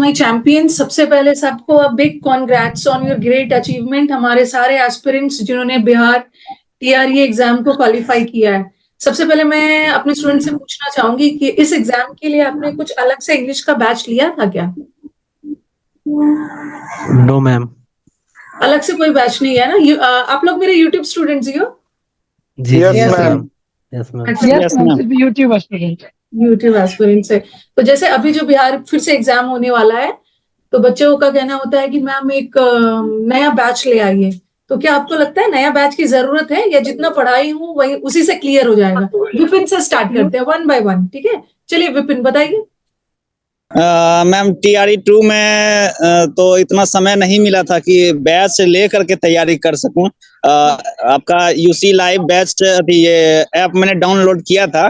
My champions, सबसे पहले सबको a big congrats on your great achievement. हमारे सारे एस्पिरेंट्स जिन्होंने बिहार टीआरई एग्जाम को क्वालिफाई किया है। सबसे पहले मैं अपने स्टूडेंट से पूछना चाहूंगी कि इस एग्जाम के लिए आपने कुछ अलग से इंग्लिश का बैच लिया था क्या? No ma'am. अलग से कोई बैच नहीं है ना? आप लोग मेरे यूट्यूब स्टूडेंट्स ही हो? जी यस जी मैम। Yes ma'am. अच्छा, yes ma'am. YouTube student. YouTube aspirants है। तो जैसे अभी जो बिहार फिर से एग्जाम होने वाला है, तो बच्चों का कहना होता है कि मैम एक नया बैच ले आइए। तो क्या आपको लगता है नया बैच की जरूरत है, या जितना पढ़ाई हूँ वही उसी से क्लियर हो जाएगा? विपिन से स्टार्ट करते हैं, वन बाय वन, ठीक है? चलिए विपिन बताइए। मैम टीआरई 2 में तो इतना समय नहीं मिला था कि बैच ले करके तैयारी कर सकूं। आपका यूसी लाइव बैच ये ऐप मैंने डाउनलोड किया था।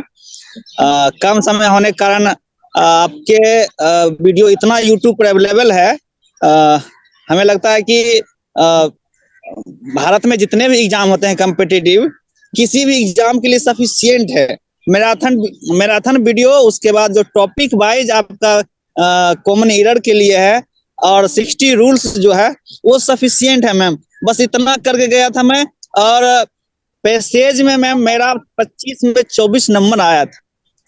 कम समय होने के कारण आपके वीडियो इतना यूट्यूब पर अवेलेबल है। हमें लगता है कि भारत में जितने भी एग्जाम होते हैं कॉम्पिटिटिव, किसी भी एग्जाम के लिए सफिशिएंट है। मैराथन वीडियो, उसके बाद जो टॉपिक वाइज आपका कॉमन एरर के लिए है, और 60 रूल्स जो है वो सफिशिएंट है मैम। बस इतना करके गया था मैं, और पैसेज में मैम मेरा 25 में 24 नंबर आया था,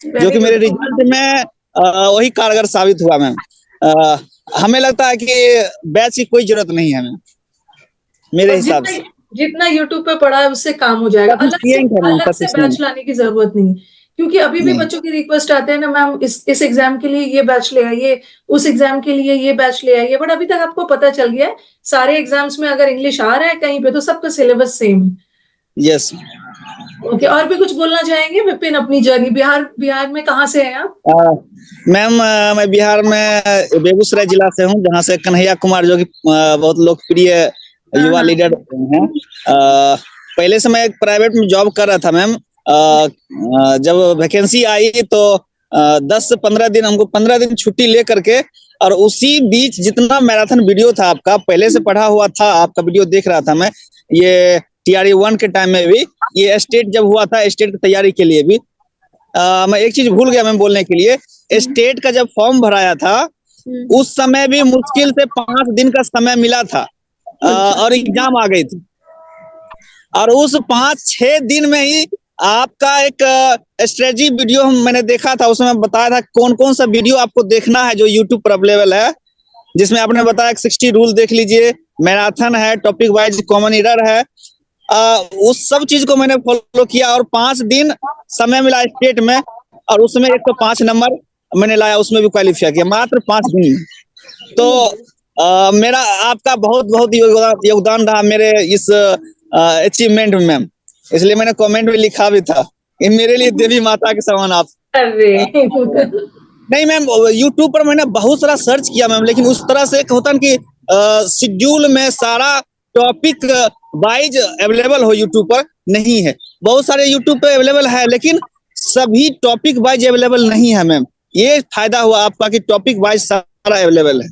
जो कि मेरे रिजल्ट में वही कारगर साबित हुआ मैम। हमें लगता है कि बैच की कोई जरूरत नहीं है मैम, मेरे हिसाब से। जितना यूट्यूब पे पढ़ा है उससे काम हो जाएगा। अलग से बैच लाने की जरूरत नहीं, क्योंकि अभी भी बच्चों की रिक्वेस्ट आते हैं ना, मैम इस एग्जाम के लिए ये बैच ले आइए, उस एग्जाम के लिए ये बैच ले आइए। बट अभी तक आपको पता चल गया है सारे एग्जाम्स में अगर इंग्लिश आ रहा है कहीं पे तो सबका सिलेबस सेम है। यस ओके, और भी कुछ बोलना चाहेंगे विपिन? अपनी जर्नी बिहार में कहाँ से हैं आप? मैम मैं बिहार में बेगूसराय जिला से हूँ, जहाँ से कन्हैया कुमार जो कि बहुत लोकप्रिय युवा लीडर हैं। पहले से मैं एक प्राइवेट में जॉब कर रहा था मैम। जब वैकेंसी आई तो 10 से 15 दिन, हमको 15 दिन छुट्टी ले करके, और उसी बीच जितना मैराथन वीडियो था आपका, पहले से पढ़ा हुआ था, आपका वीडियो देख रहा था मैं। ये टीआरई 1 के टाइम में भी, ये स्टेट जब हुआ था, स्टेट की तैयारी के लिए भी मैं एक चीज भूल गया मैम बोलने के लिए। स्टेट का जब फॉर्म भराया था उस समय भी मुश्किल से 5 दिन का समय मिला था, और एग्जाम आ गई थी। और उस 5-6 दिन में ही आपका एक स्ट्रेटजी वीडियो मैंने देखा था, उसमें बताया था कौन कौन सा वीडियो आपको देखना है जो यूट्यूब पर अवेलेबल है, जिसमें आपने बताया 60 रूल देख लीजिए, मैराथन है, टॉपिक वाइज कॉमन एरर है। उस सब चीज को मैंने फॉलो किया, और 5 दिन समय मिला स्टेट में, और उसमें 105 नंबर मैंने लाया, उसमें भी क्वालिफाई किया मात्र 5 दिन में। तो मेरा आपका बहुत बहुत योगदान रहा मेरे इस अचीवमेंट में मैम, इसलिए मैंने कमेंट में लिखा भी था कि मेरे लिए देवी माता के समान आप। अरे नहीं मैम, यूट्यूब पर मैंने बहुत सारा सर्च किया मैम, लेकिन उस तरह से एक होता है कि शेड्यूल में सारा टॉपिक वाइज अवेलेबल हो यूट्यूब पर नहीं है। बहुत सारे यूट्यूब पे अवेलेबल है, लेकिन सभी टॉपिक वाइज अवेलेबल नहीं है मैम। ये फायदा हुआ आपका कि टॉपिक वाइज सारा अवेलेबल है।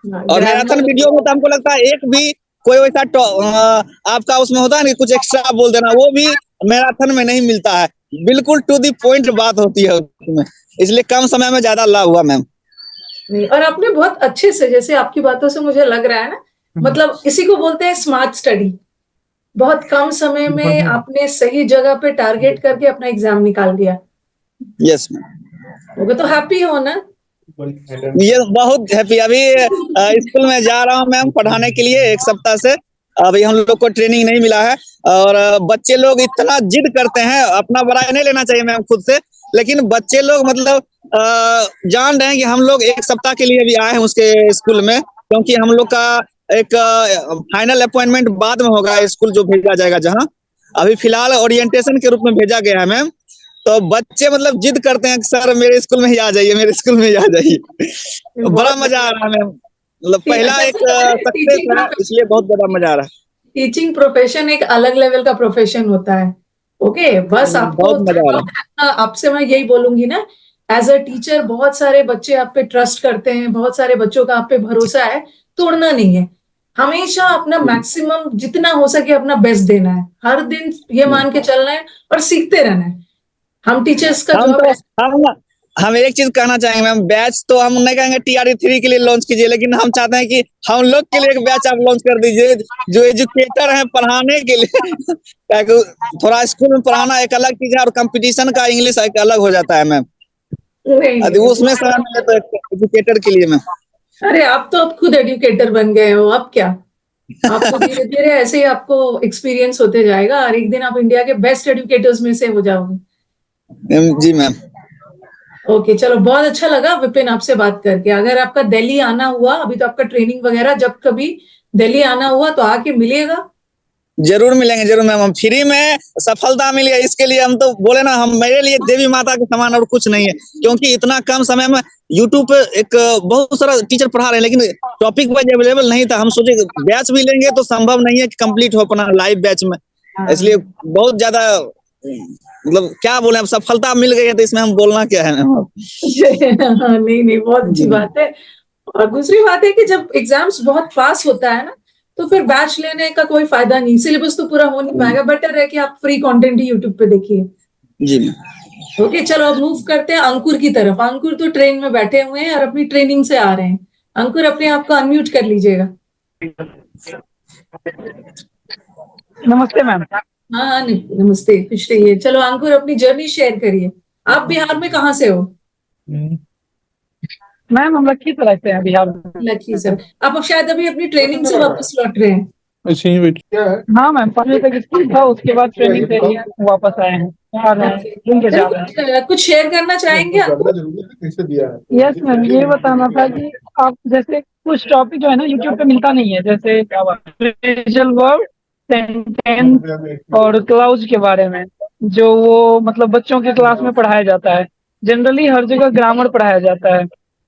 और मैराथन वीडियो में तो हमको लगता है एक भी कोई वैसा आपका उसमें होता है ना कुछ एक्स्ट्रा बोल देना, वो भी मैराथन में नहीं मिलता है। बिल्कुल टू दी पॉइंट बात होती है उसमें, इसलिए कम समय में ज्यादा लाभ हुआ मैम। नहीं, और आपने बहुत अच्छे से, जैसे आपकी बातों से मुझे लग रहा है ना, मतलब इसी को बोलते हैं स्मार्ट स्टडी। बहुत कम समय में आपने सही जगह पे टारगेट करके अपना एग्जाम निकाल दिया। Yes ma'am. वो तो हैप्पी हो ना? ये बहुत हैप्पी। अभी स्कूल में जा रहा हूँ मैम पढ़ाने के लिए, 1 सप्ताह से। अभी हम लोग को ट्रेनिंग नहीं मिला है, और बच्चे लोग इतना जिद करते हैं, अपना बड़ाई नहीं लेना चाहिए मैम खुद से, लेकिन बच्चे लोग मतलब जान रहे हैं कि हम लोग 1 सप्ताह के लिए भी आए हैं उसके स्कूल में, क्योंकि हम लोग का एक फाइनल अपॉइंटमेंट बाद में होगा, स्कूल जो भेजा जाएगा जहाँ। अभी फिलहाल ओरिएंटेशन के रूप में भेजा गया है मैम। तो बच्चे मतलब जिद करते हैं कि सर मेरे स्कूल में ही आ जाइए, मेरे स्कूल में ही आ जाइए। बड़ा मजा आ रहा है मैम, मतलब पहला एक सक्सेस है, इसलिए बहुत बड़ा मजा आ रहा है। टीचिंग प्रोफेशन एक अलग लेवल का प्रोफेशन होता है। ओके, बस आपको आपसे मैं यही बोलूंगी ना, एज अ टीचर बहुत सारे बच्चे आप पे ट्रस्ट करते हैं, बहुत सारे बच्चों का आप पे भरोसा है, तोड़ना नहीं है। हमेशा अपना मैक्सिमम जितना हो सके अपना बेस्ट देना है, हर दिन ये मान के चलना है और सीखते रहना है। हम टीचर्स का जॉब हम एक चीज कहना चाहेंगे मैम, बैच तो हम नहीं कहेंगे TRE 3 के लिए लॉन्च कीजिए, लेकिन हम चाहते हैं कि हम लोग के लिए एक बैच आप लॉन्च कर दीजिए, जो एजुकेटर हैं पढ़ाने के लिए ताकि थोड़ा स्कूल में पढ़ाना एक अलग चीज है और कंपटीशन का इंग्लिश एक अलग हो जाता है मैम, नहीं यदि नहीं, उसमें समय मिले तो एजुकेटर के लिए मैम। अरे आप तो अब खुद एजुकेटर बन गए हो, अब क्या, आपको धीरे धीरे ऐसे ही आपको एक्सपीरियंस होते जाएगा और एक दिन आप इंडिया के बेस्ट एजुकेटर्स में से हो जाओगे। जी मैम। ओके, चलो, बहुत अच्छा लगा विपिन आपसे बात करके। अगर आपका दिल्ली आना हुआ, अभी तो आपका ट्रेनिंग वगैरह, जब कभी दिल्ली आना हुआ तो आके मिलिएगा। जरूर मिलेंगे, जरूर मैम, हम फ्री में सफलता मिल गई इसके लिए हम तो बोले ना, हम मेरे लिए देवी माता के समान और कुछ नहीं है, क्योंकि इतना कम समय में यूट्यूब पे एक बहुत सारा टीचर पढ़ा रहे हैं, लेकिन टॉपिक वाइज अवेलेबल नहीं था। हम सोचे बैच भी लेंगे तो संभव नहीं है कि कंप्लीट हो अपना लाइव बैच में, इसलिए बहुत ज्यादा मतलब क्या बोले, अब सफलता मिल गई है तो इसमें हम बोलना क्या है मैम। नहीं नहीं, बहुत अच्छी बात है। और दूसरी बात है कि जब एग्जाम्स बहुत फास्ट होता है ना, तो फिर बैच लेने का कोई फायदा नहीं, सिलेबस तो पूरा हो नहीं पाएगा। बेटर है कि आप फ्री कंटेंट ही यूट्यूब पे देखिए। जी मैम। ओके, चलो अब मूव करते हैं अंकुर की तरफ। अंकुर तो ट्रेन में बैठे हुए हैं और अपनी ट्रेनिंग से आ रहे हैं। अंकुर, अपने आप को अनम्यूट कर लीजिएगा। नमस्ते मैम। हाँ हाँ, नमस्ते, खुश रहिए। चलो अंकुर, अपनी जर्नी शेयर करिए। आप बिहार में कहाँ से हो? मैम हम लखीसराय से हैं, बिहार में। लखीसराय। आप शायद अभी अपनी ट्रेनिंग से वापस लौट रहे हैं। हाँ मैम, 5 बजे तक स्कूल था, उसके बाद ट्रेनिंग से ही वापस आए हैं, आ रहे हैं, घूम के जा रहे हैं। कुछ शेयर करना चाहेंगे अंकुर? यस मैम, ये बताना था कि आप जैसे कुछ टॉपिक जो है ना यूट्यूब पे मिलता नहीं है, जैसे फ्रेजल वर्ब, सेंटेंस और क्लाउज के बारे में, जो वो मतलब बच्चों के क्लास में पढ़ाया जाता है। जनरली हर जगह ग्रामर पढ़ाया जाता है,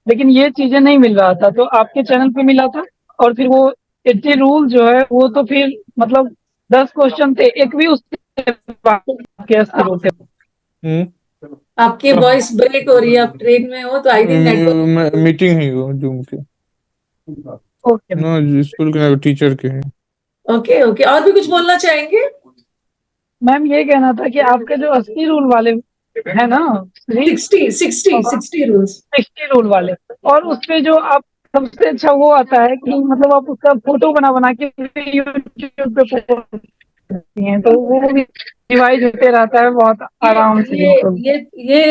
लेकिन ये चीजें नहीं मिल रहा था, तो आपके चैनल पे मिला था। और फिर वो 80 रूल जो है वो तो फिर मतलब 10 क्वेश्चन थे, एक भी उसके के 80 रूल थे। आपकी वॉइस ब्रेक हो रही है, आप ट्रेन में हो तो आई थिंक नेटवर्क। मीटिंग है वो जूम की, ओके ना स्कूल के टीचर के हैं। ओके ओके, और भी कुछ बोलना चाहेंगे? मैम, ये कहना था कि आपके जो 80 रूल वाले है ना, 60 रूल्स, 60 रूल वाले, और उसपे जो आप सबसे अच्छा वो आता है कि मतलब आप उसका फोटो बना बना के यूट्यूब पे पोस्ट करती हैं, तो वो भी रिवाइज होते रहता है बहुत आराम से। ये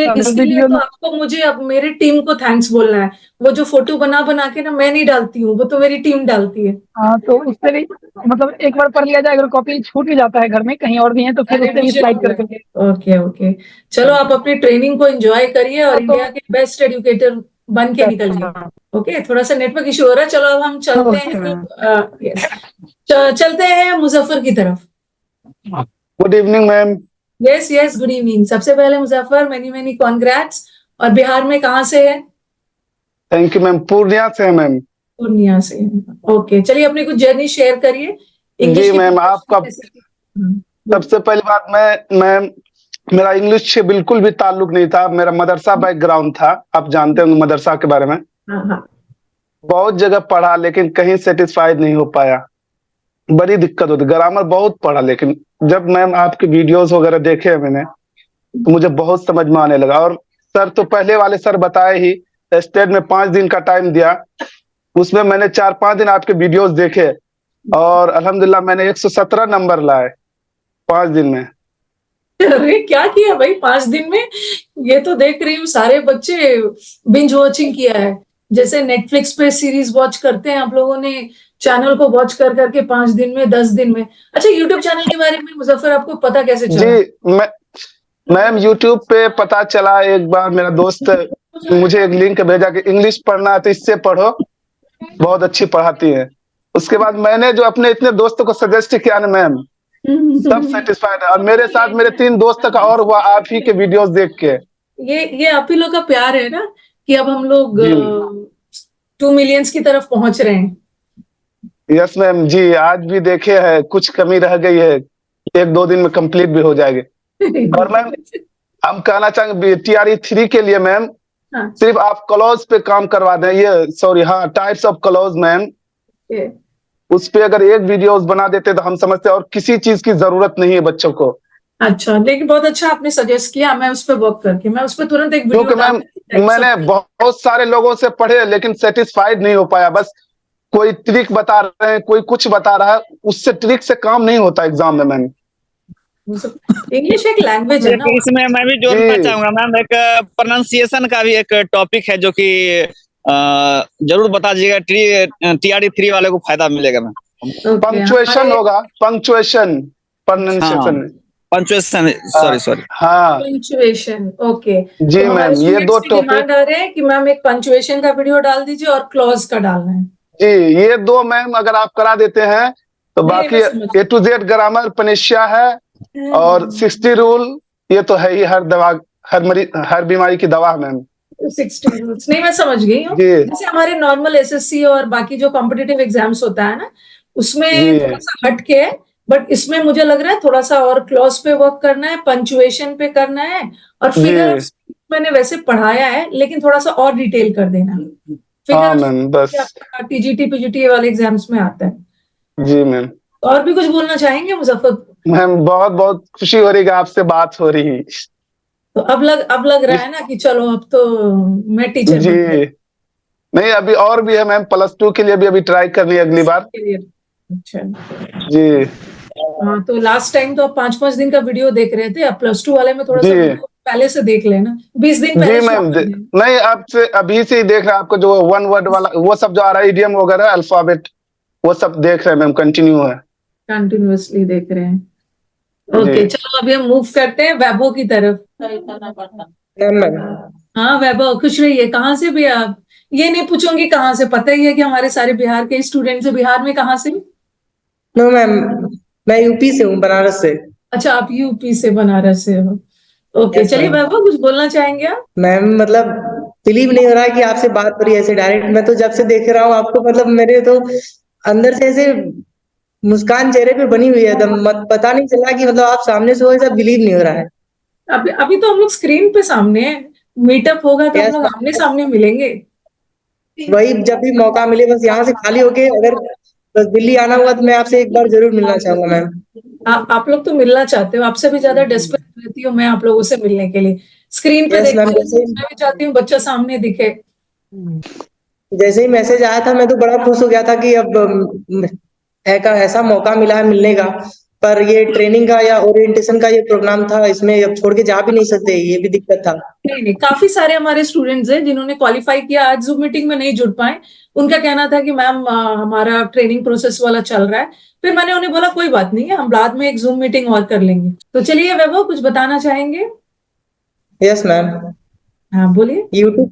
अगर इसके लिए वीडियो तो आपको मुझे अब मेरी टीम को थैंक्स बोलना है। वो जो फोटो बना बना के ना मैं नहीं डालती हूँ, वो तो मेरी टीम डालती है। हाँ, तो उससे भी मतलब एक बार पढ़ लिया जाए, अगर कॉपी छूट भी जाता है घर में कहीं और भी है तो फिर उससे भी स्लाइड कर करके। ओके ओके, चलो आप अपनी ट्रेनिंग को एंजॉय करिए और इंडिया के बेस्ट एजुकेटर बन के निकलिए। ओके, थोड़ा सा नेटवर्क इशू हो रहा है। चलो अब हम चलते हैं चलते हैं मुजफ्फर की तरफ। Good evening ma'am. Yes yes, good evening. सबसे पहले मुजफ्फर, मेनी मेनी कॉन्ग्रेट्स। और बिहार में कहाँ से है? थैंक यू मैम, पूर्णिया से है मैम। पूर्णिया से। ओके, चलिए अपनी कुछ जर्नी शेयर करिए। जी मैम, आपका सबसे पहली बात, मैं मेरा इंग्लिश से बिल्कुल भी ताल्लुक नहीं था, मेरा मदरसा बैकग्राउंड था, आप जानते होंगे मदरसा के बारे में। बहुत जगह पढ़ा लेकिन कहीं सेटिस्फाइड नहीं हो पाया, बड़ी दिक्कत होती। ग्रामर बहुत पढ़ा, लेकिन जब मैम आपके वीडियोस वगैरह देखे मैंने तो मुझे बहुत समझ में आने लगा। और सर तो पहले वाले सर बताए ही, स्टेट में 5 दिन का टाइम दिया, उसमें मैंने 4-5 दिन आपके वीडियोस देखे और अल्हम्दुलिल्लाह मैंने 117 नंबर लाए 5 दिन में। अरे क्या किया भाई 5 दिन में? ये तो देख रही हूँ सारे बच्चे बिंज वॉचिंग किया है, जैसे नेटफ्लिक्स पे सीरीज वॉच करते हैं आप लोगों ने, चैनल को वॉच कर करके 5 दिन में, 10 दिन में। अच्छा, यूट्यूब चैनल के बारे में मुजफ्फर आपको पता कैसे चला? जी मैम, यूट्यूब पे पता चला, एक बार मेरा दोस्त मुझे एक लिंक भेजा कि इंग्लिश पढ़ना है तो इससे पढ़ो, बहुत अच्छी पढ़ाती है। उसके बाद मैंने जो अपने इतने दोस्तों को सजेस्ट किया ना मैम, सब सेटिस्फाइड है। और मेरे साथ मेरे 3 दोस्त का और हुआ आप ही के वीडियोस देख के। ये आप ही लोग का प्यार है ना कि अब हम लोग 2 मिलियंस की तरफ पहुंच रहे हैं। यस मैम जी, आज भी देखे है कुछ कमी रह गई है, 1-2 दिन में कंप्लीट भी हो जाएगी। और मैम हम कहना चाहेंगे TRE 3 के लिए मैम, सिर्फ आप क्लॉज पे काम करवा दें, ये सॉरी हाँ, टाइप्स ऑफ क्लॉज मैम, उस पे अगर एक वीडियोस बना देते तो हम समझते, और किसी चीज की जरूरत नहीं है बच्चों को। अच्छा, लेकिन बहुत अच्छा आपने सजेस्ट किया, मैं उस पर वर्क करके मैं उस पर तुरंत एक वीडियो क्योंकि मैम मैंने बहुत सारे लोगों से पढ़े लेकिन सेटिस्फाइड नहीं हो पाया। बस कोई ट्रिक बता रहे हैं, कोई कुछ बता रहा है, उससे ट्रिक से काम नहीं होता एग्जाम में मैम। इंग्लिश एक लैंग्वेज है ना। इसमें मैं भी जोड़ना चाहूंगा मैम, एक प्रोनाउंसिएशन का भी एक टॉपिक है जो कि जरूर बता दीजिएगा, TRE 3 वाले को फायदा मिलेगा मैम। पंक्चुएशन होगा, पंक्चुएशन, प्रोनाउंसिएशन, पंक्चुएशन, सॉरी हाँ पंक्चुएशन। ओके जी मैम, ये दो टॉपिक डिमांड आ रहे हैं कि मैम एक पंक्चुएशन का वीडियो डाल दीजिए और क्लॉज का डालना है जी। ये दो मैम अगर आप करा देते हैं तो बाकी A to Z ग्रामर पनिशिया है और 60 रूल, ये तो है ही हर दवा, हर बीमारी की दवा मैम। 60 रूल्स नहीं, मैं समझ गई हूँ। जैसे हमारे नॉर्मल SSC और बाकी जो कॉम्पिटिटिव एग्जाम्स होता है ना, उसमें थोड़ा सा हट के है, बट इसमें मुझे लग रहा है थोड़ा सा और क्लॉज पे वर्क करना है, पंक्चुएशन पे करना है, और फिगर मैंने वैसे पढ़ाया है लेकिन थोड़ा सा और डिटेल कर देना है। हाँ मैम, बस TGT PGT वाले एग्जाम्स में आता है जी मैम। और भी कुछ बोलना चाहेंगे मुजफ्फर? मैम बहुत बहुत खुशी हो रही है कि आपसे बात हो रही। तो अब लग रहा है ना कि चलो अब तो मैं टीचर जी नहीं, अभी और भी है मैम, +2 के लिए भी अभी ट्राई करनी है अगली बार। अच्छा जी हाँ, तो लास्ट टाइम तो आप 5-5 दिन का वीडियो देख रहे थे, अब +2 वाले में थोड़ा सा वीडियो पहले से देख लेना, 20 दिन पहले। जी मैम, नहीं अब से अभी से ही देख रहे हैं, आपको जो 1 वर्ड वाला वो सब जो आ रहा है, इडियम वगैरह, अल्फाबेट, वो सब देख रहे हैं मैम, कंटिन्यू है, कंटिन्यूअसली देख रहे हैं। ओके चलो अभी हम मूव करते हैं वैभव की तरफ। हाँ वैभव, खुश रहिए। कहाँ से भी आप? ये नहीं पूछूंगी कहाँ से, पता ही है कि हमारे सारे बिहार के स्टूडेंट्स हैं। बिहार में कहाँ से? नो मैम, मैं यूपी से हूँ, बनारस से। अच्छा, आप यूपी से, बनारस से हो। ओके चलिए वैभव, कुछ बोलना चाहेंगे आप? मैम मतलब बिलीव नहीं हो रहा है कि आपसे बात हो रही है ऐसे डायरेक्ट। मैं तो जब से देख रहा हूँ आपको, मतलब मेरे तो अंदर से ऐसे मुस्कान चेहरे पे बनी हुई है एकदम। पता नहीं चला कि मतलब आप सामने से हो, ऐसा बिलीव नहीं हो रहा है। अभी तो हम लोग स्क्रीन पे सामने हैं, मीटअप होगा तो हम लोग आमने सामने मिलेंगे। वही जब भी मौका मिले, बस यहाँ से खाली होके अगर बस दिल्ली आना हुआ तो मैं आपसे एक बार जरूर मिलना चाहूंगा मैम। आप लोग तो मिलना चाहते हो, आपसे भी ज्यादा डेस्परेट रहती हूँ मैं आप लोगों से मिलने के लिए। स्क्रीन पे देखते मैं भी चाहती हूँ बच्चा सामने दिखे। जैसे ही मैसेज आया था मैं तो बड़ा खुश हो गया था कि अब ऐसा मौका मिला है मिलने का। पर ये ट्रेनिंग का या ओरिएंटेशन का ये प्रोग्राम था, इसमें अब छोड़ के जा भी नहीं सकते, ये भी दिक्कत था। नहीं, काफी सारे हमारे स्टूडेंट्स हैं जिन्होंने क्वालिफाई किया, आज जूम मीटिंग में नहीं जुड़ पाए। उनका कहना था कि मैम हमारा ट्रेनिंग प्रोसेस वाला चल रहा है। फिर मैंने उन्हें बोला कोई बात नहीं है, हम बाद में एक जूम मीटिंग और कर लेंगे। तो चलिए वैभव, कुछ बताना चाहेंगे? Yes ma'am. हाँ बोलिए। यूट्यूब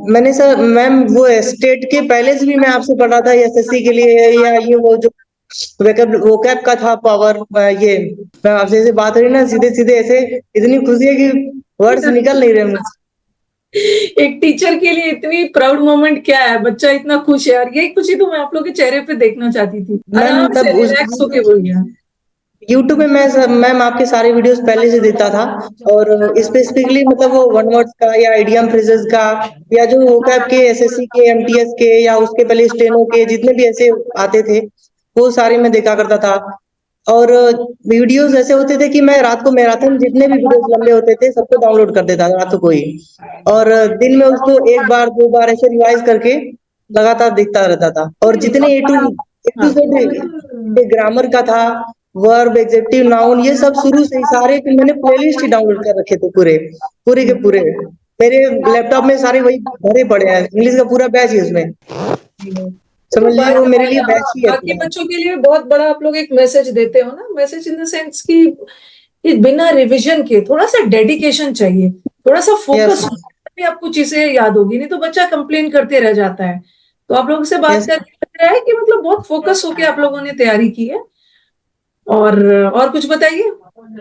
मैंने सर मैम वो स्टेट के पहले से भी मैं आपसे पढ़ रहा था, SSC के लिए, या ये वो जो वोकैब का था पावर, ये मैं आपसे ऐसे बात हो रही ना सीधे सीधे ऐसे, इतनी खुशी है कि वर्ड्स निकल नहीं रहे मुझसे। एक टीचर के लिए इतनी प्राउड मोमेंट क्या है, बच्चा इतना खुश है यार। यही खुशी तो मैं आप लोग के चेहरे पे देखना चाहती थी। आराम से रिलैक्स होके बोलिए। यूट्यूब पे मैम आपके सारे वीडियोस पहले से देता था, और स्पेसिफिकली मतलब वो वन वर्ड्स का या आइडियम फ्रेजेस का, या जो वोकैब के, SSC के, MTS के, या उसके पहले स्टेनो के जितने भी ऐसे आते थे वो सारे मैं देखा करता था। और वीडियोस ऐसे होते थे कि मैं रात को मैराथन जितने भी वीडियोस लंबे होते थे सबको डाउनलोड कर देता था रात को ही, और दिन में उसको 1 बार 2 बार ऐसे रिवाइज करके लगातार देखता रहता था। और जितने A to Z ग्रामर का था, वर्ब, एडजेक्टिव, नाउन, ये सब शुरू से ही सारे मैंने प्लेलिस्ट ही डाउनलोड कर रखे थे, पूरे के पूरे। मेरे लैपटॉप में सारे वही भरे पड़े हैं, इंग्लिश का पूरा बैच है उसमें, समझ लीजिए वो मेरे लिए बैच ही है। बाकी बच्चों के लिए बहुत बड़ा आप लोग एक मैसेज देते हो ना, मैसेज इन द सेंस कि बिना रिविजन के थोड़ा सा डेडिकेशन चाहिए, थोड़ा सा फोकस भी आपको चीजें याद होगी, नहीं तो बच्चा कंप्लेन करते रह जाता है। तो आप लोगों से बात करके लग रहा है कि मतलब बहुत फोकस होके आप लोगों ने तैयारी की है। और कुछ बताइए,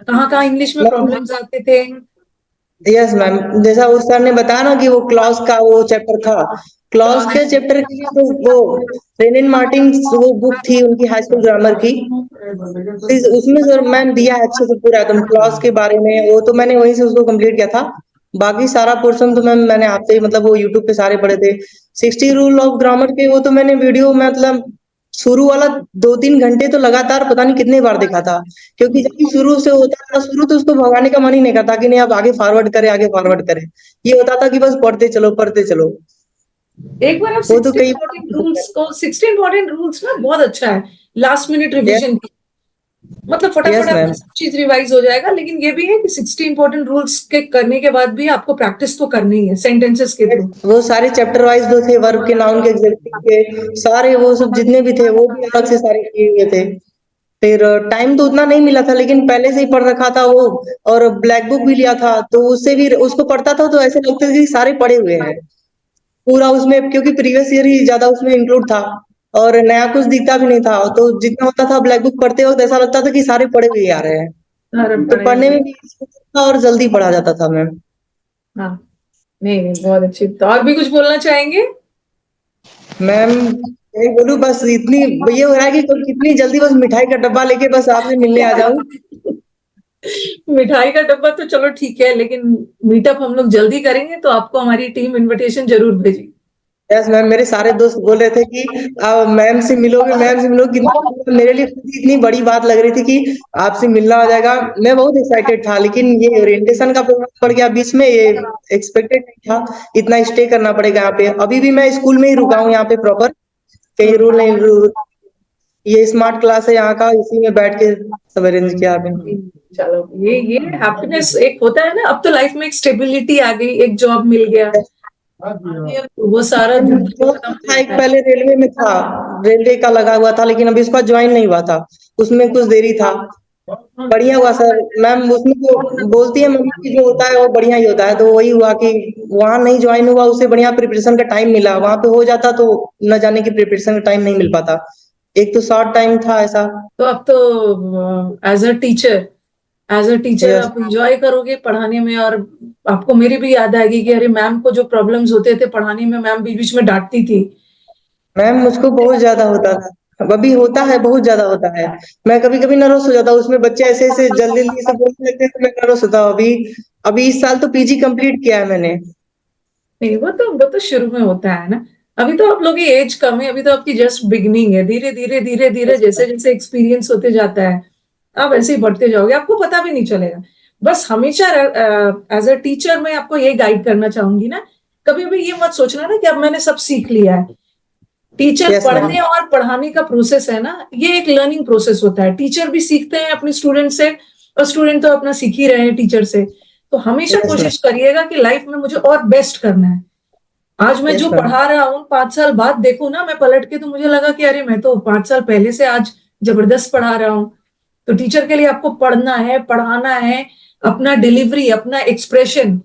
कहाँ इंग्लिश में प्रॉब्लम्स आते थे? यस मैम, जैसा उस सर ने बताया ना कि वो क्लॉज का वो चैप्टर था, क्लॉज के चैप्टर के लिए तो वो रेनिन मार्टिन वो बुक थी उनकी हाई स्कूल ग्रामर की, उसमें सर मैम दिया है अच्छे से पूरा एकदम क्लॉज के बारे में, वो तो मैंने वहीं से उसको कंप्लीट किया था। बाकी सारा पोर्शन तो मैम मैंने आपसे मतलब वो यूट्यूब पे सारे पढ़े थे। 60 रूल ऑफ ग्रामर के वो तो मैंने वीडियो मतलब शुरू वाला 2-3 घंटे तो लगातार पता नहीं कितने बार देखा था, क्योंकि जब भी शुरू से होता था शुरू तो उसको भगाने का मन ही नहीं करता कि नहीं अब आगे फॉरवर्ड करे। ये होता था कि बस पढ़ते चलो। एक बार आप वो तो 16 कई इम्पोर्टेंट रूल्स को 16 इम्पोर्टेंट रूल्स ना बहुत अच्छा है लास्ट मिनट रिवीजन की, मतलब यस फटाफट आपका मैम। सब चीज रिवाइज हो जाएगा। लेकिन ये भी है कि 60 इम्पोर्टेंट रूल्स के करने के बाद भी आपको प्रैक्टिस तो करनी है सेंटेंसेस के थ्रू। वो सारे चैप्टर वाइज जो थे, वर्ब के, नाउन के, एग्जेक्टिव के, सारे वो सब जितने भी थे वो भी अलग से सारे किए हुए थे। फिर टाइम तो उतना नहीं मिला था, लेकिन पहले से ही पढ़ रखा था वो, और ब्लैक बुक भी लिया था, तो उससे भी उसको पढ़ता था तो ऐसे लगता था कि सारे पढ़े हुए हैं पूरा उसमें, क्योंकि प्रीवियस ईयर ही ज्यादा उसमें इंक्लूड था और नया कुछ दिखता भी नहीं था, तो जितना होता था ब्लैक बुक पढ़ते वक्त ऐसा लगता था कि सारे पढ़े हुए आ रहे हैं, तो पढ़ने में भी था और जल्दी पढ़ा जाता था मैम। हाँ, नहीं बहुत अच्छी। तो और भी कुछ बोलना चाहेंगे? मैम यही बोलूं, बस इतनी ये हो रहा है कि कितनी जल्दी बस मिठाई का डब्बा लेके बस आपसे मिलने आ जाऊं। मिठाई का डब्बा तो चलो ठीक है, लेकिन मीटअप हम लोग जल्दी करेंगे तो आपको हमारी टीम इनविटेशन जरूर भेजेगी। यस मैम, मेरे सारे दोस्त बोल रहे थे कि आप मैम से मिलोगे, मेरे लिए खुद ही इतनी बड़ी बात लग रही थी कि आपसे मिलना हो जाएगा। मैं बहुत एक्साइटेड था, लेकिन ये ओरिएंटेशन का प्रोग्राम पड़ गया बीच में, ये एक्सपेक्टेड नहीं था इतना स्टे करना पड़ेगा यहाँ पे। अभी भी मैं स्कूल में ही रुका हूँ यहाँ पे प्रॉपर, कहीं रूल नहीं, ये स्मार्ट क्लास है यहाँ का, इसी में बैठ के सब अरेंज किया आपने। चलो ये हैप्पीनेस एक होता है ना, अब तो लाइफ में एक स्टेबिलिटी आ गई, एक जॉब मिल गया, वो सारा जॉब था एक पहले रेलवे में था, रेलवे का लगा हुआ था, लेकिन अभी उसका ज्वाइन नहीं हुआ था, उसमें कुछ देरी था। बढ़िया हुआ सर, मैम उसमें जो बोलती है मम्मी की जो होता है वो बढ़िया ही होता है, तो वही हुआ कि वहाँ नहीं ज्वाइन हुआ, उससे बढ़िया प्रिपरेशन का टाइम मिला, वहाँ पे हो जाता तो न जाने की प्रिपरेशन का टाइम नहीं मिल पाता, एक तो शॉर्ट टाइम था ऐसा। तो अब तो एज अ टीचर यस आप एंजॉय करोगे पढ़ाने में, और आपको मेरी भी याद आएगी कि अरे मैम को जो प्रॉब्लम्स होते थे पढ़ाने में, मैम बीच बीच में डांटती थी। मैम, मुझको बहुत ज्यादा होता था, अभी होता है, बहुत ज्यादा होता है। मैं कभी कभी नर्वस हो जाता हूँ, उसमें बच्चे ऐसे ऐसे जल्दी जल्दी से बोलने लगते हैं तो मैं नर्वस होता हूँ। अभी अभी इस साल तो पीजी कंप्लीट किया है मैंने। नहीं, वो तो शुरू में होता है ना, अभी तो आप लोग की एज कम है, अभी तो आपकी जस्ट बिगनिंग है। धीरे धीरे धीरे धीरे जैसे जैसे एक्सपीरियंस होते जाता है आप ऐसे ही बढ़ते जाओगे, आपको पता भी नहीं चलेगा। बस हमेशा एज अ टीचर मैं आपको ये गाइड करना चाहूंगी ना, कभी भी ये मत सोचना ना कि अब मैंने सब सीख लिया है। Teacher yes ma'am. पढ़ने और पढ़ाने का प्रोसेस है ना, ये एक लर्निंग प्रोसेस होता है। टीचर भी सीखते हैं अपने स्टूडेंट से, और स्टूडेंट तो अपना सीख ही रहे हैं टीचर से। तो हमेशा यस मैम। कोशिश करिएगा कि लाइफ में मुझे और बेस्ट करना है। आज मैं जो यस मैम। पढ़ा रहा हूँ 5 साल बाद देखूं ना मैं पलट के, तो मुझे लगा कि अरे मैं तो 5 साल पहले से आज जबरदस्त पढ़ा रहा हूँ। तो टीचर के लिए आपको पढ़ना है, पढ़ाना है, अपना डिलीवरी, अपना एक्सप्रेशन,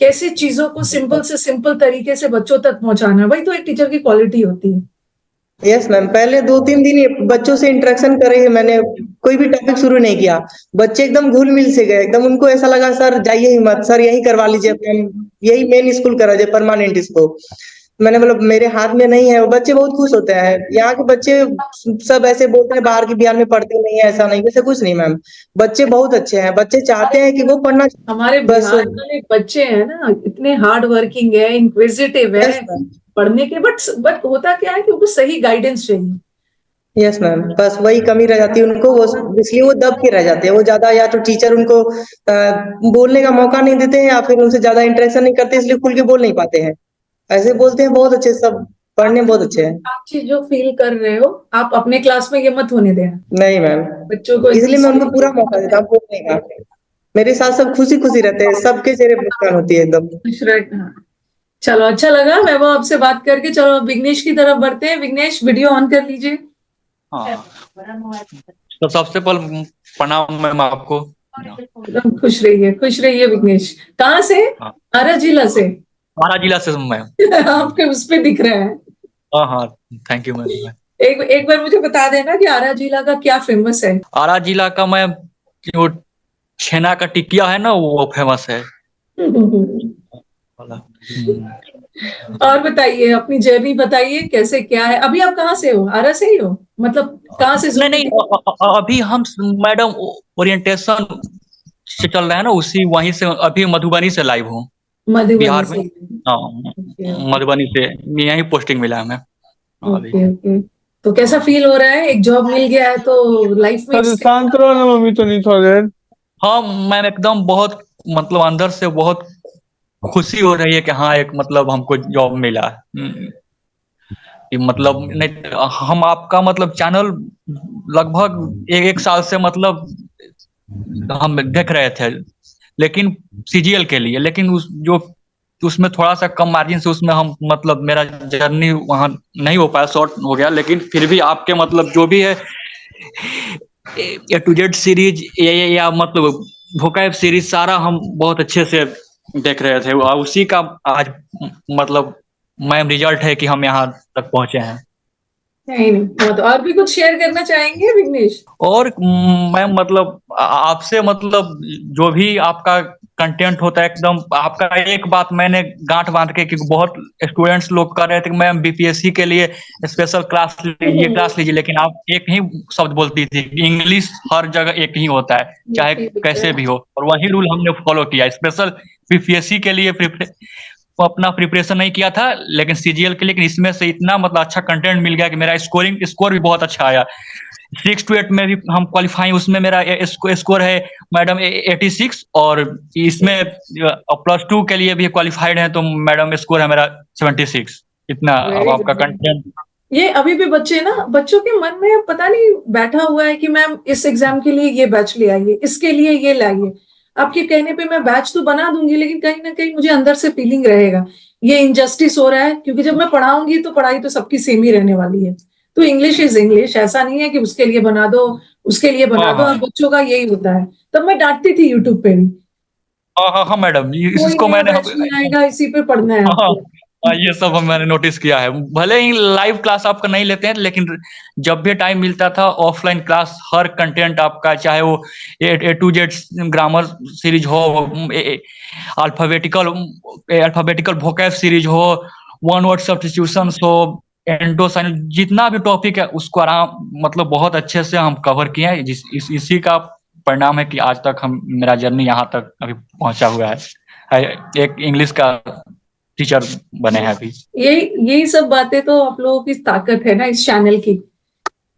कैसे चीजों को सिंपल से सिंपल तरीके से बच्चों तक पहुंचाना है, वही तो एक टीचर की क्वालिटी होती है। यस मैम, पहले 2-3 दिन ये बच्चों से इंटरेक्शन करे हैं मैंने, कोई भी टॉपिक शुरू नहीं किया, बच्चे एकदम घुल मिल से गए, एकदम उनको ऐसा लगा सर जाइए ही मत, सर यही करवा लीजिए, यही मेन स्कूल करा जाए परमानेंट इसको। मैंने मतलब मेरे हाथ में नहीं है, वो बच्चे बहुत खुश होते हैं। यहाँ के बच्चे सब ऐसे बोलते हैं बाहर की बिहार में पढ़ते नहीं है, ऐसा नहीं, वैसे कुछ नहीं मैम, बच्चे बहुत अच्छे हैं, बच्चे चाहते हैं कि वो पढ़ना, हमारे बस। बिहार में बच्चे हैं ना, इतने हार्ड वर्किंग है, इंक्विजिटिव है यस मैम। पढ़ने के, बट होता क्या है कि उनको सही गाइडेंस चाहिए। यस मैम, बस वही कमी रह जाती है उनको, वो इसलिए वो दब के रह जाते हैं, वो ज्यादा या तो टीचर उनको बोलने का मौका नहीं देते हैं, या फिर उनसे ज्यादा इंटरेक्शन नहीं करते, इसलिए खुल के बोल नहीं पाते हैं। ऐसे बोलते हैं बहुत अच्छे, सब पढ़ने में बहुत अच्छे हैं। आप चीज जो फील कर रहे हो आप अपने क्लास में ये मत होने देना, नहीं मैम, बच्चों को इसलिए मैं उनको पूरा मौका देता हूँ बोलने का। मेरे साथ सब खुशी खुशी रहते हैं, सबके चेहरे पर मुस्कान होती है एकदम। हाँ। चलो अच्छा लगा मैं वो आपसे बात करके। चलो विघ्नेश की तरफ बढ़ते हैं। विघ्नेश वीडियो ऑन कर लीजिए। हाँ, तो सबसे पहले प्रणाम मैम आपको। एकदम खुश रहिए विघ्नेश। कहाँ से? हाँ, आरा जिला से? आरा जिला से मैम। आपके उस पे दिख रहा है। हाँ हाँ, थैंक यू मैम। एक बार मुझे बता देना कि आरा जिला का क्या फेमस है? आरा जिला का मैम जो छेना का टिकिया है ना वो फेमस है। और बताइए, अपनी जर्नी बताइए, कैसे क्या है? अभी आप कहाँ से हो? आरा से ही हो? मतलब कहाँ से? नहीं, अभी हम मैडम ओरिएंटेशन से चल रहा है ना, उसी वहीं से अभी मधुबनी से लाइव हूँ, बिहार में। हाँ, मधुबनी से यही पोस्टिंग मिला है मैम अभी। ओके। तो कैसा फील हो रहा है, एक जॉब मिल गया है तो लाइफ में अरे शांत रहो ना मम्मी, तो नहीं थोड़ा देर। हाँ मैम एकदम बहुत मतलब अंदर से बहुत खुशी हो रही है कि हाँ एक मतलब हमको जॉब मिला है। कि मतलब नहीं हम आपका मतलब चैनल लगभग एक साल से मतलब हम देख रहे थे, लेकिन सीजीएल के लिए, लेकिन उस जो उसमें थोड़ा सा कम मार्जिन से उसमें हम मतलब मेरा जर्नी वहाँ नहीं हो पाया, शॉर्ट हो गया, लेकिन फिर भी आपके मतलब जो भी है ए टू जेड सीरीज या मतलब भोकाब सीरीज सारा हम बहुत अच्छे से देख रहे थे, और उसी का आज मतलब मैम रिजल्ट है कि हम यहाँ तक पहुंचे हैं। नहीं बहुत। और भी कुछ शेयर करना चाहेंगे विघ्नेश? और मैम मतलब आपसे मतलब जो भी आपका कंटेंट होता है एकदम आपका, एक बात मैंने गांठ बांध के, क्योंकि बहुत स्टूडेंट्स लोग कर रहे थे कि मैम बीपीएससी के लिए स्पेशल क्लास लीजिए, लेकिन आप एक ही शब्द बोलती थी कि इंग्लिश हर जगह एक ही होता है चाहे कैसे भी हो, और वही रूल हमने फॉलो किया। स्पेशल बीपीएससी के लिए अपना प्रिपरेशन नहीं किया था, लेकिन सीजीएल के लिए, लेकिन इसमें से इतना मतलब अच्छा कंटेंट मिल गया कि मेरा स्कोर भी बहुत अच्छा आया। 6 to 8 में भी हम क्वालिफाई, उसमें मेरा स्कोर है मैडम 86, और इसमें +2 के लिए भी क्वालिफाइड है तो मैडम स्कोर है मेरा 76। इतना अब आपका कंटेंट। ये अभी भी बच्चे ना, बच्चों के मन में पता नहीं बैठा हुआ है कि मैम इस एग्जाम के लिए ये बैच ले आइए, इसके लिए ये लाइए। आपके कहने पे मैं बैच तो बना दूंगी, लेकिन कहीं ना कहीं मुझे अंदर से फीलिंग रहेगा ये इनजस्टिस हो रहा है, क्योंकि जब मैं पढ़ाऊंगी तो पढ़ाई तो सबकी सेम ही रहने वाली है। तो इंग्लिश इज इंग्लिश, ऐसा नहीं है कि उसके लिए बना दो उसके लिए बना दो। और बच्चों का यही होता है। तब मैं डांटती थी यूट्यूब पे भी, हाँ मैडम, कोई इसको नया मैंने बैच नहीं आएगा, इसी पे पढ़ना है हाँ आपको। ये सब मैंने नोटिस किया है। भले ही लाइव क्लास आपका नहीं लेते हैं, लेकिन जब भी टाइम मिलता था ऑफलाइन क्लास हर कंटेंट आपका, चाहे वो ए टू जेड ग्रामर सीरीज हो, अल्फाबेटिकल वोकैब सीरीज हो, वन वर्ड सब्स्टिट्यूशन हो, एंडोसाइन, जितना भी टॉपिक है उसको आराम मतलब बहुत अच्छे से हम कवर किए हैं। इसी का परिणाम है कि आज तक हम मेरा जर्नी यहाँ तक अभी पहुंचा हुआ है। एक इंग्लिश का टीचर बने हैं अभी। यही सब बातें तो आप लोगों की ताकत है ना इस चैनल की।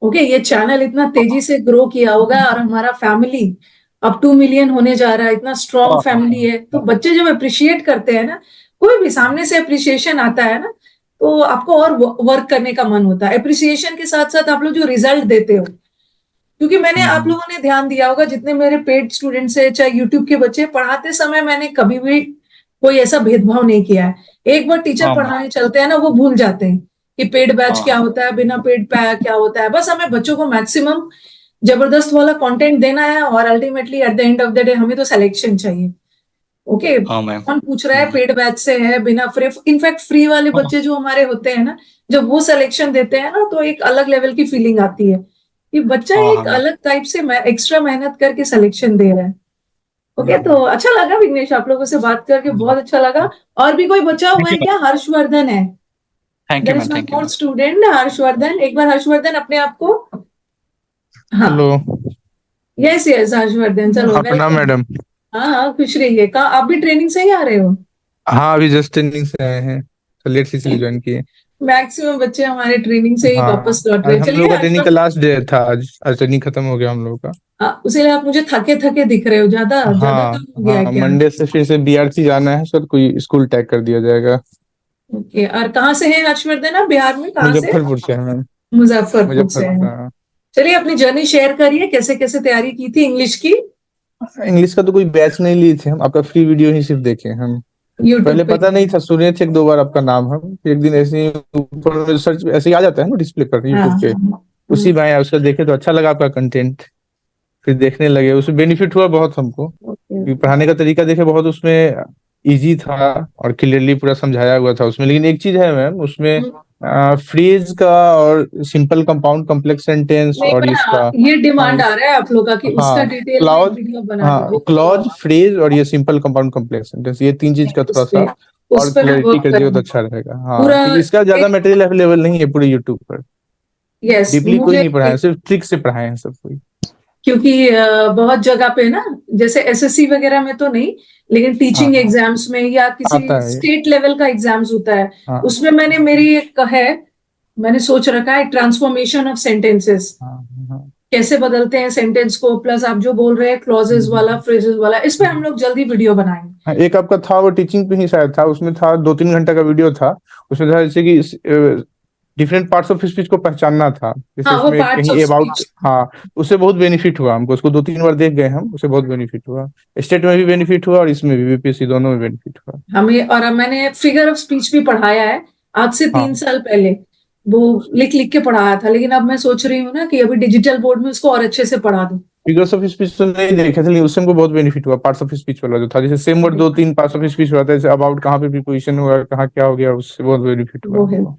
ओके, ये चैनल इतना तेजी से ग्रो किया होगा, और हमारा फैमिली अब 2 मिलियन होने जा रहा है, इतना स्ट्रॉन्ग फैमिली है। तो बच्चे जब अप्रिशिएट करते हैं ना, कोई भी सामने से अप्रिशिएशन आता है ना, तो आपको और वर्क करने का मन होता है। अप्रिसिएशन के साथ साथ आप लोग जो रिजल्ट देते हो, क्योंकि मैंने आप लोगों ने ध्यान दिया होगा जितने मेरे पेड स्टूडेंट्स है चाहे यूट्यूब के बच्चे, पढ़ाते समय मैंने कभी भी कोई ऐसा भेदभाव नहीं किया है। एक बार टीचर पढ़ाने चलते हैं ना, वो भूल जाते हैं कि पेड बैच क्या होता है, बिना पेड क्या होता है। बस हमें बच्चों को मैक्सिमम जबरदस्त वाला कंटेंट देना है, और ultimately at the end of the day हमें तो सिलेक्शन चाहिए। ओके, कौन पूछ रहा है पेड बैच से है बिना फ्री। इनफैक्ट फ्री वाले बच्चे जो हमारे होते हैं ना, जब वो सिलेक्शन देते हैं ना, तो एक अलग लेवल की फीलिंग आती है कि बच्चा एक अलग टाइप से एक्स्ट्रा मेहनत करके सिलेक्शन दे रहा है। ओके, तो अच्छा लगा विघ्नेश, आप लोगों से बात करके बहुत अच्छा लगा। और भी कोई बचा हुआ है क्या? हर्षवर्धन है, there is one more student Harshvardhan. एक बार हर्षवर्धन अपने आप को, हाँ हेलो। यस हर्षवर्धन, चलो अपना मैडम। हाँ खुश रहिए। कहा आप भी ट्रेनिंग से ही आ रहे हो? हाँ अभी जस्ट ट्रेनिंग से आए हैं, तो लेट से इसलिए ज्वाइन किए। मैक्सिमम बच्चे हमारे ट्रेनिंग से ही वापस लौट रहे हैं। हम लोग का ट्रेनिंग का लास्ट डे था आज ट्रेनिंग खत्म हो गया हम लोग का। उसीलिए आप मुझे थके थके दिख रहे हो, ज्यादा काम हो गया है क्या? मंडे से फिर से बीआरसी जाना है सर, कोई स्कूल टैग कर दिया जाएगा। ओके, और कहाँ से है हर्षवर्धन? आप बिहार में कहाँ से? मुजफ्फरपुर से हैं मैम। मुजफ्फरपुर से हैं। चलिए अपनी जर्नी शेयर करिए, कैसे कैसे तैयारी की थी इंग्लिश की? इंग्लिश का तो कोई बैच नहीं लिए थे हम, आपका फ्री वीडियो ही सिर्फ देखे हम। पहले पता नहीं था, सुने थे 1-2 बार आपका नाम हम, फिर एक दिन ऐसे ही ऊपर सर्च ऐसे ही आ जाता है ना डिस्प्ले पर यूट्यूब पे, उसी में आया, उसको देखे तो अच्छा लगा आपका कंटेंट, फिर देखने लगे। उसमें बेनिफिट हुआ बहुत हमको, पढ़ाने का तरीका देखे बहुत उसमें इजी था और क्लियरली पूरा समझाया हुआ था उसमें। लेकिन एक चीज है मैम उसमें, फ्रेज का और सिंपल कंपाउंड कॉम्प्लेक्स सेंटेंस और इसका ये डिमांड आ रहा है आप लोग का कि उसका डिटेल में वीडियो बना दीजिए। क्लॉज, फ्रेज और ये सिंपल कंपाउंड कॉम्प्लेक्स सेंटेंस, ये 3 चीज का थोड़ा सा और क्लैरिटी कर दिए तो अच्छा रहेगा। हाँ, इसका ज्यादा मटेरियल अवेलेबल नहीं है पूरे यूट्यूब पर। यस, डीपली कोई नहीं पढ़ाया, सिर्फ ट्रिक से पढ़ाए हैं सब कोई। क्योंकि बहुत जगह पे ना, जैसे एसएससी वगैरह में तो नहीं, लेकिन टीचिंग एग्जाम्स में या किसी स्टेट लेवल का एग्जाम्स होता है, उसमें मैंने मेरी एक है मैंने सोच रखा है ट्रांसफॉर्मेशन ऑफ सेंटेंसेस, कैसे बदलते हैं सेंटेंस को, प्लस आप जो बोल रहे हैं क्लॉजेस वाला, फ्रेजेस वाला, इस पे हम लोग जल्दी वीडियो बनाएंगे। एक आपका था वो टीचिंग पे ही शायद था, उसमें था 2-3 घंटे का वीडियो था, उसमें था जैसे कि डिफरेंट पार्ट्स ऑफ स्पीच को पहचानना था, जैसे हाँ, वो इसमें पार्ट्स ऑफ कहीं अबाउट, स्पीच। हाँ उससे बहुत बेनिफिट हुआ हमको, उसको 2-3 बार देख गए हम, उससे बहुत बेनिफिट हुआ, स्टेट में भी बेनिफिट हुआ और इसमें भी, बीपीएससी दोनों में बेनिफिट हुआ हमें, और अब मैंने फिगर ऑफ स्पीच भी पढ़ाया है आज से 3 साल पहले, वो लिख लिख के पढ़ाया था, लेकिन अब मैं सोच रही हूँ ना कि अभी डिजिटल बोर्ड में उसको और अच्छे से पढ़ा दूं। फिगर्स ऑफ स्पीच तो नहीं देखे थे, लेकिन उससे हमको बहुत बेनिफिट हुआ, पार्ट्स ऑफ स्पीच वाला जो था, जैसे same word 2-3 parts of speech हुआ था, जैसे अबाउट कहाँ पे प्रीपोजिशन हुआ, कहाँ क्या हो गया, उससे बहुत बेनिफिट हुआ वो है। हमको।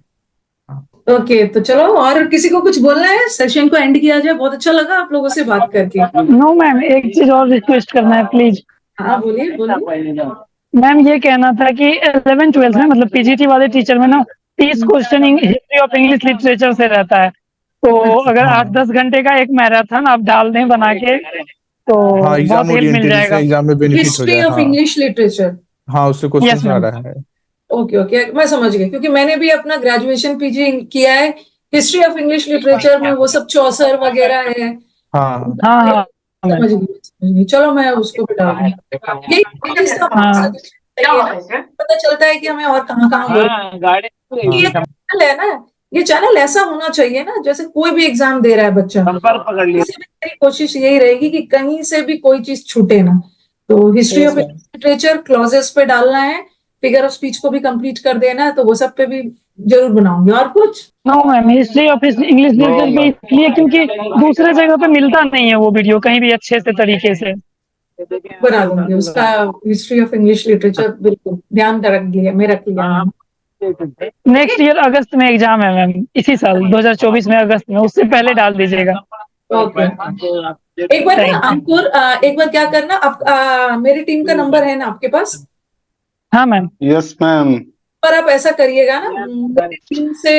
ओके, तो चलो, और किसी को कुछ बोलना है, सेशन को एंड किया जाए। बहुत अच्छा लगा आप लोगों से बात करके। नो मैम, एक चीज और रिक्वेस्ट करना है प्लीज। हाँ बोलिए बोलिए। मैम ये कहना था कि 11th-12th में मतलब पीजीटी वाले टीचर में ना 30 question history of English literature से रहता है, तो अगर 8-10 घंटे का एक मैराथन आप डाल दें बना के तो हाँ, एग्जाम बहुत हेल्प मिल ओरिएंटेड, जाएगा। एग्जाम में बेनिफिट हो हिस्ट्री जाए। Of English literature. हाँ उससे Yes, क्वेश्चन आ ma'am. रहा है। ओके ओके, मैं समझ गई, क्योंकि मैंने भी अपना ग्रेजुएशन पीजी किया है हिस्ट्री ऑफ इंग्लिश लिटरेचर में, वो सब चौसर वगैरह है। हाँ हाँ समझ गई। चलो मैं उसको भी डाल दूंगी। यही सब पता चलता है कि हमें और कहाँ वर्क, ये चैनल है ना, ये चैनल ऐसा होना चाहिए ना, जैसे कोई भी एग्जाम दे रहा है बच्चा, किसी भी मेरी कोशिश यही रहेगी कि कहीं से भी कोई चीज छूटे ना। तो हिस्ट्री ऑफ लिटरेचर क्लॉजेस पे डालना है, फिगर ऑफ स्पीच को भी कंप्लीट कर देना है, तो वो सब पे भी जरूर बनाऊंगी। और कुछ? No ma'am, history of English literature पे इसलिए क्योंकि दूसरे जगह पे मिलता नहीं है वो वीडियो कहीं भी अच्छे से तरीके से। बना दूंगी उसका, हिस्ट्री ऑफ इंग्लिश लिटरेचर, बिल्कुल ध्यान रख लिया, मैं रख लिया। नेक्स्ट ईयर अगस्त में एग्जाम है मैम, इसी साल 2024 में अगस्त में, उससे पहले डाल दीजिएगा। ओके, एक बार ना अंकुर, एक बार क्या करना, आप मेरी टीम का नंबर है ना आपके पास? हाँ मैम। Yes ma'am. पर आप ऐसा करिएगा ना, मेरी टीम से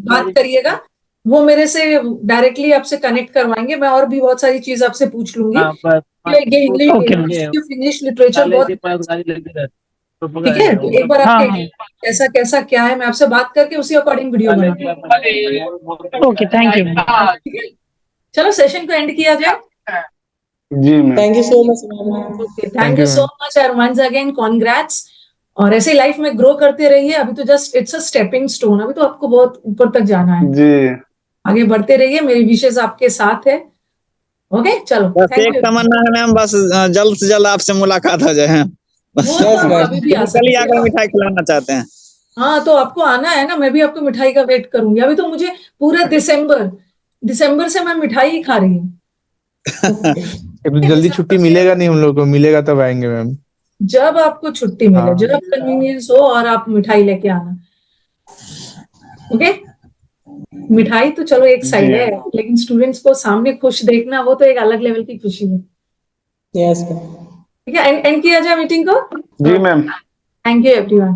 बात करिएगा, वो मेरे से डायरेक्टली आपसे कनेक्ट करवाएंगे। मैं और भी बहुत सारी चीज आपसे पूछ लूंगी। ये इंग्लिश लिटरेचर बहुत, ठीक है, तो एक बार आपके कैसा कैसा क्या है, मैं आपसे बात करके उसी अकॉर्डिंग वीडियो बनाऊंगी। Okay, thank you. चलो सेशन को एंड किया जाए। जी ma'am. Thank you so much ma'am. Thank you so much और वंस अगेन कॉन्ग्रेट्स। और ऐसे लाइफ में ग्रो करते रहिए, अभी तो just it's a stepping stone, अभी तो आपको बहुत ऊपर तक जाना है जी। आगे बढ़ते रहिए, मेरी विशेष आपके साथ है। ओके चलो, बस एक तमन्ना है मैम, बस जल्द से जल्द आपसे मुलाकात हो जाए। वो तो आप कभी भी आ कल ही आकर सकते हैं। मिठाई खिलाना चाहते हैं। हाँ तो आपको आना है ना, मैं भी आपको मिठाई का वेट करूंगी। अभी तो मुझे पूरा दिसंबर से मैं मिठाई ही खा रही हूँ। जल्दी छुट्टी मिलेगा नहीं हम लोग को, मिलेगा तब आएंगे मैम। जब आपको छुट्टी मिले, हाँ। जब कन्वीनियंस हो, और आप मिठाई लेके आना। ओके, मिठाई तो चलो एक साइड है, लेकिन स्टूडेंट्स को सामने खुश देखना, वो तो एक अलग लेवल की खुशी है। यस ठीक है, एंड किया जाए मीटिंग को। जी मैम। Thank you everyone.